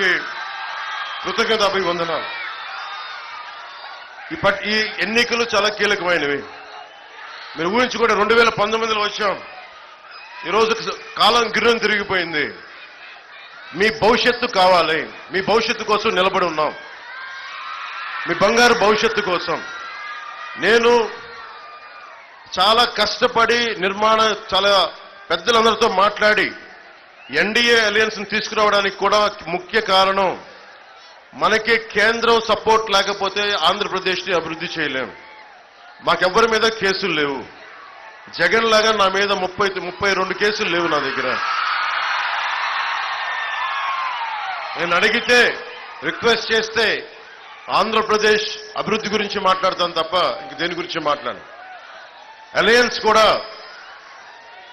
అందరికీ కృతజ్ఞతాభివందనాలు. ఈ ఎన్నికలు చాలా కీలకమైనవి. మీరు ఊహించుకుంటే 2019లో వచ్చాం. ఈరోజు కాలం గిర్రం తిరిగిపోయింది. మీ భవిష్యత్తు కావాలి. మీ భవిష్యత్తు కోసం నిలబడి ఉన్నాం. మీ బంగారు భవిష్యత్తు కోసం నేను చాలా కష్టపడి చాలా పెద్దలందరితో మాట్లాడి ఎన్డీఏ అలయన్స్ని తీసుకురావడానికి కూడా ముఖ్య కారణం మనకి కేంద్రం సపోర్ట్ లేకపోతే ఆంధ్రప్రదేశ్ని అభివృద్ధి చేయలేం. మాకెవ్వరి మీద కేసులు లేవు. జగన్ లాగా నా మీద 32 కేసులు లేవు నా దగ్గర. నేను అడిగితే రిక్వెస్ట్ చేస్తే ఆంధ్రప్రదేశ్ అభివృద్ధి గురించి మాట్లాడతాను తప్ప ఇంక దేని గురించి మాట్లాడను. అలయన్స్ కూడా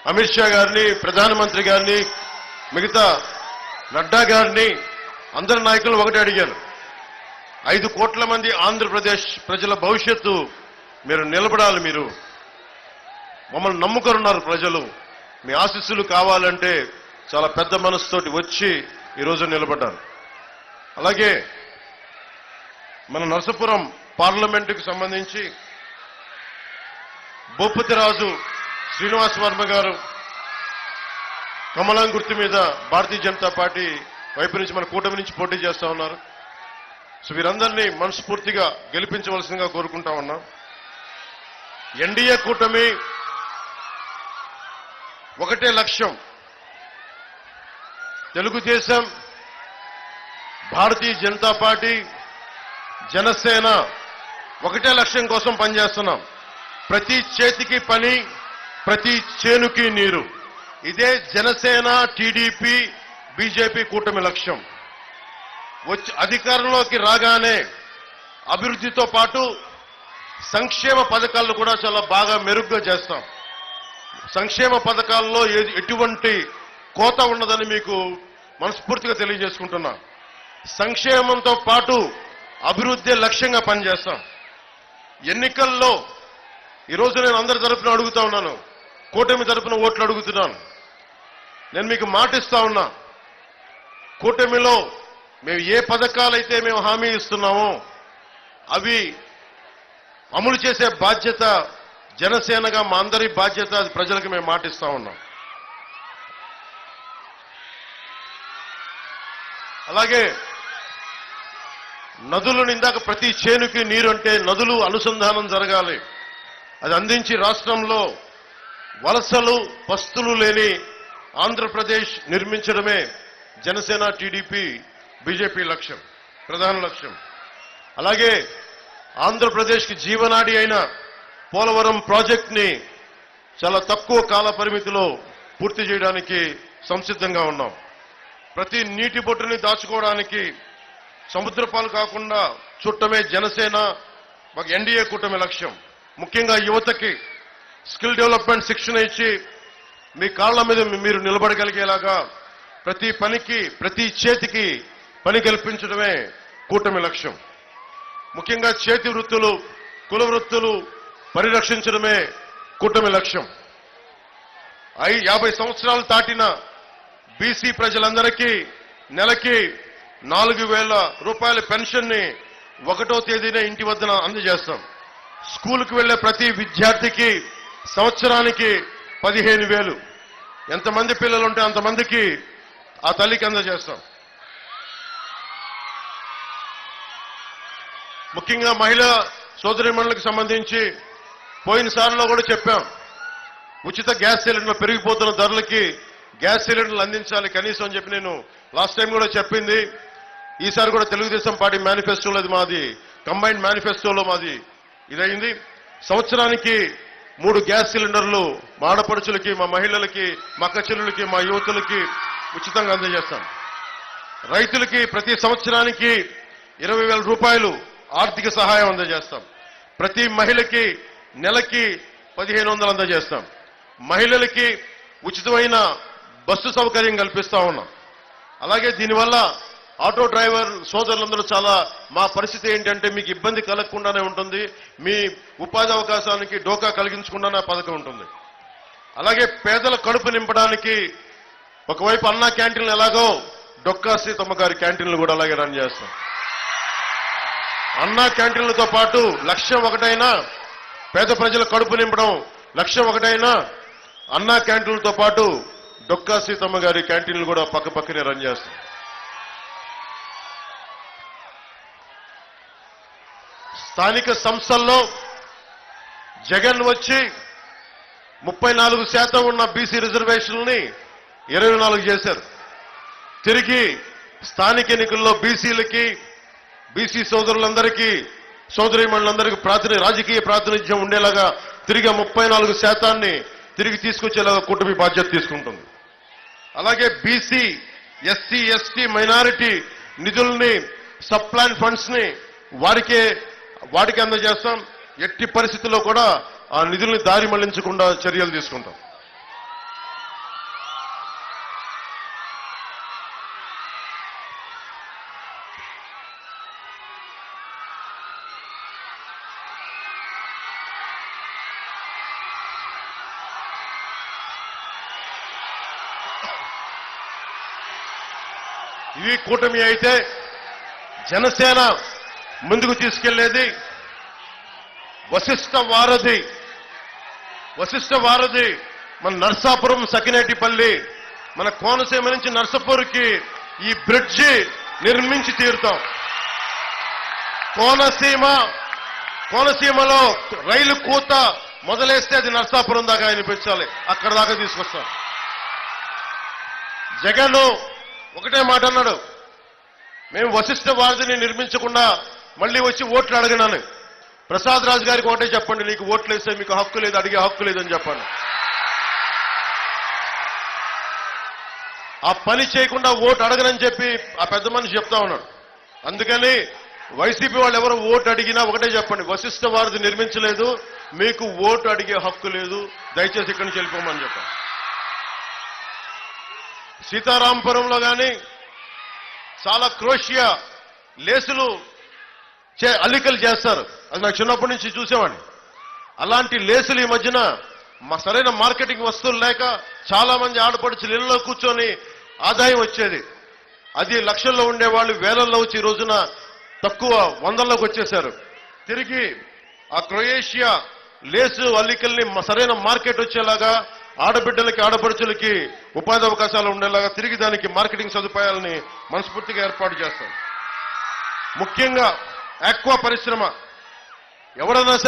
అమిత్ షా గారిని, ప్రధానమంత్రి గారిని, మిగతా నడ్డా గారిని, అందరి నాయకులు ఒకటే అడిగాను. 5 కోట్ల మంది ఆంధ్రప్రదేశ్ ప్రజల భవిష్యత్తు మీరు నిలబడాలి. మీరు మమ్మల్ని నమ్ముకున్నారు ప్రజలు. మీ ఆశీస్సులు కావాలంటే చాలా పెద్ద మనసుతోటి వచ్చి ఈరోజు నిలబడ్డారు. అలాగే మన నరసాపురం పార్లమెంటుకు సంబంధించి భూపతిరాజు శ్రీనివాస్ వర్మ గారు కమలం గుర్తు మీద భారతీయ జనతా పార్టీ వైపు నుంచి మన కూటమి నుంచి పోటీ చేస్తా ఉన్నారు. సో వీరందరినీ మనస్ఫూర్తిగా గెలిపించవలసిందిగా కోరుకుంటా ఉన్నాం. ఎన్డీఏ కూటమి ఒకటే లక్ష్యం. తెలుగుదేశం, భారతీయ జనతా పార్టీ, జనసేన ఒకటే లక్ష్యం కోసం పనిచేస్తున్నాం. ప్రతి చేతికి పని, ప్రతి చేనుకి నీరు. ఇదే జనసేన, టీడీపీ, బీజేపీ కూటమి లక్ష్యం. వచ్చి అధికారంలోకి రాగానే అభివృద్ధితో పాటు సంక్షేమ పథకాలను కూడా చాలా బాగా మెరుగ్గా చేస్తాం. సంక్షేమ పథకాల్లో ఎటువంటి కోత ఉండదని మీకు మనస్ఫూర్తిగా తెలియజేసుకుంటున్నా. సంక్షేమంతో పాటు అభివృద్ధి లక్ష్యంగా పనిచేస్తాం. ఎన్నికల్లో ఈరోజు నేను అందరి తరపున అడుగుతా ఉన్నాను, కూటమి తరపున ఓట్లు అడుగుతున్నాను. నేను మీకు మాటిస్తా ఉన్నా, కూటమిలో మేము ఏ పథకాలైతే మేము హామీ ఇస్తున్నామో అవి అమలు చేసే బాధ్యత జనసేనగా మా అందరి బాధ్యత. అది ప్రజలకు మేము మాటిస్తా ఉన్నాం. అలాగే నదులను ఇందాక ప్రతి చేనుకి నీరు అంటే నదులు అనుసంధానం జరగాలి. అది అందించి రాష్ట్రంలో వలసలు, పస్తులు లేని ఆంధ్రప్రదేశ్ నిర్మించడమే జనసేన, టీడీపీ, బీజేపీ లక్ష్యం, ప్రధాన లక్ష్యం. అలాగే ఆంధ్రప్రదేశ్కి జీవనాడి అయిన పోలవరం ప్రాజెక్ట్ని చాలా తక్కువ కాల పరిమితిలో పూర్తి చేయడానికి సంసిద్ధంగా ఉన్నాం. ప్రతి నీటి బొట్టుని దాచుకోవడానికి సముద్రపాలు కాకుండా చుట్టమే జనసేన, ఎన్డీఏ కూటమి లక్ష్యం. ముఖ్యంగా యువతకి స్కిల్ డెవలప్మెంట్ శిక్షణ ఇచ్చి మీ కాళ్ల మీద మీరు నిలబడగలిగేలాగా ప్రతి పనికి, ప్రతి చేతికి పని కల్పించడమే కూటమి లక్ష్యం. ముఖ్యంగా చేతి వృత్తులు, కుల వృత్తులు పరిరక్షించడమే కూటమి లక్ష్యం. 50 సంవత్సరాలు దాటిన బీసీ ప్రజలందరికీ నెలకి 4,000 రూపాయల పెన్షన్ని 1వ తేదీనే ఇంటి వద్ద అందజేస్తాం. స్కూలుకు వెళ్లే ప్రతి విద్యార్థికి సంవత్సరానికి 15,000. ఎంతమంది పిల్లలుంటే అంతమందికి ఆ తల్లికి అందజేస్తాం. ముఖ్యంగా మహిళా సోదరీమణులకు సంబంధించి పోయినసారిలో కూడా చెప్పాం, ఉచిత గ్యాస్ సిలిండర్లు పెరిగిపోతున్న ధరలకి గ్యాస్ సిలిండర్లు అందించాలి కనీసం అని చెప్పి నేను లాస్ట్ టైం కూడా చెప్పింది. ఈసారి కూడా తెలుగుదేశం పార్టీ మేనిఫెస్టోలో మాది, కంబైన్డ్ మేనిఫెస్టోలో మాది ఇదైంది. సంవత్సరానికి 3 గ్యాస్ సిలిండర్లు మా ఆడపడుచులకి, మా మహిళలకి, మా అక్క చెల్లెలకి, మా యువతులకి ఉచితంగా అందజేస్తాం. రైతులకి ప్రతి సంవత్సరానికి 20,000 రూపాయలు ఆర్థిక సహాయం అందజేస్తాం. ప్రతి మహిళకి నెలకి 1,500 అందజేస్తాం. మహిళలకి ఉచితమైన బస్సు సౌకర్యం కల్పిస్తా ఉన్నాం. అలాగే దీనివల్ల ఆటో డ్రైవర్ సోదరులందరూ చాలా మా పరిస్థితి ఏంటంటే మీకు ఇబ్బంది కలగకుండానే ఉంటుంది, మీ ఉపాధి అవకాశానికి డోకా కలిగించకుండానే పథకం ఉంటుంది. అలాగే పేదల కడుపు నింపడానికి ఒకవైపు అన్నా క్యాంటీన్లు ఎలాగో డొక్కా సీతమ్మ గారి క్యాంటీన్లు కూడా అలాగే రన్ చేస్తాం. అన్నా క్యాంటీన్లతో పాటు లక్ష్యం ఒకటైనా పేద ప్రజల కడుపు నింపడం, లక్ష్యం ఒకటైనా అన్నా క్యాంటీన్లతో పాటు డొక్కా సీతమ్మ గారి క్యాంటీన్లు కూడా పక్కనే రన్ చేస్తాం. స్థానిక సంస్థల్లో జగన్ వచ్చి 34% ఉన్న బీసీ రిజర్వేషన్లని 24 చేశారు. తిరిగి స్థానిక ఎన్నికల్లో బీసీలకి, బీసీ సోదరులందరికీ, సోదరీమణులందరికీ రాజకీయ ప్రాతినిధ్యం ఉండేలాగా తిరిగి 34% తిరిగి తీసుకొచ్చేలాగా కూటమి బాధ్యత తీసుకుంటుంది. అలాగే బీసీ, ఎస్సీ, ఎస్టీ, మైనారిటీ నిధుల్ని, సబ్ ప్లాన్ ఫండ్స్ ని వాటికి అందజేస్తాం. ఎట్టి పరిస్థితుల్లో కూడా ఆ నిధుల్ని దారి మళ్లించకుండా చర్యలు తీసుకుంటాం. ఇది కూటమి అయితే జనసేన ముందుకు తీసుకెళ్లేది వశిష్ఠ వారధి మన నర్సాపురం, సకినేటిపల్లి, మన కోనసీమ నుంచి నర్సాపూర్కి ఈ బ్రిడ్జి నిర్మించి తీరుతాం. కోనసీమలో రైలు కూత మొదలేస్తే అది నర్సాపురం దాకా వినిపించాలి, అక్కడ దాకా తీసుకొస్తాం. జగన్ ఒకటే మాట అన్నాడు, మేము వశిష్ఠ వారధిని నిర్మించకుండా మళ్ళీ వచ్చి ఓట్లు అడగనని. ప్రసాద్ రాజు గారికి ఒకటే చెప్పండి, నీకు ఓట్లు వేస్తే మీకు హక్కు లేదు, అడిగే హక్కు లేదని చెప్పండి. ఆ పని చేయకుండా ఓటు అడగనని చెప్పి ఆ పెద్ద మనిషి చెప్తా ఉన్నాడు. అందుకని వైసీపీ వాళ్ళు ఎవరు ఓటు అడిగినా ఒకటే చెప్పండి, వశిష్ఠ వారధి నిర్మించలేదు, మీకు ఓటు అడిగే హక్కు లేదు, దయచేసి ఇక్కడి నుంచి వెళ్ళిపోమని చెప్పండి. సీతారాంపురంలో కానీ చాలా క్రోషియా లేసులు అల్లికలు చేస్తారు. అది నాకు చిన్నప్పటి నుంచి చూసేవాడిని. అలాంటి లేసులు ఈ మధ్యన సరైన మార్కెటింగ్ వస్తువులు లేక చాలా మంది ఆడపడుచులు ఇళ్లలో కూర్చొని ఆదాయం వచ్చేది. అది లక్షల్లో ఉండేవాళ్ళు వేలల్లో వచ్చి ఈ రోజున తక్కువ వందల్లోకి వచ్చేశారు. తిరిగి ఆ క్రొయేషియా లేసు అల్లికల్ని సరైన మార్కెట్ వచ్చేలాగా, ఆడబిడ్డలకి, ఆడపడుచులకి ఉపాధి అవకాశాలు ఉండేలాగా తిరిగి దానికి మార్కెటింగ్ సదుపాయాలని మనస్ఫూర్తిగా ఏర్పాటు చేస్తాం. ముఖ్యంగా ఆక్వా పరిశ్రమ ఎవడన్నా సరే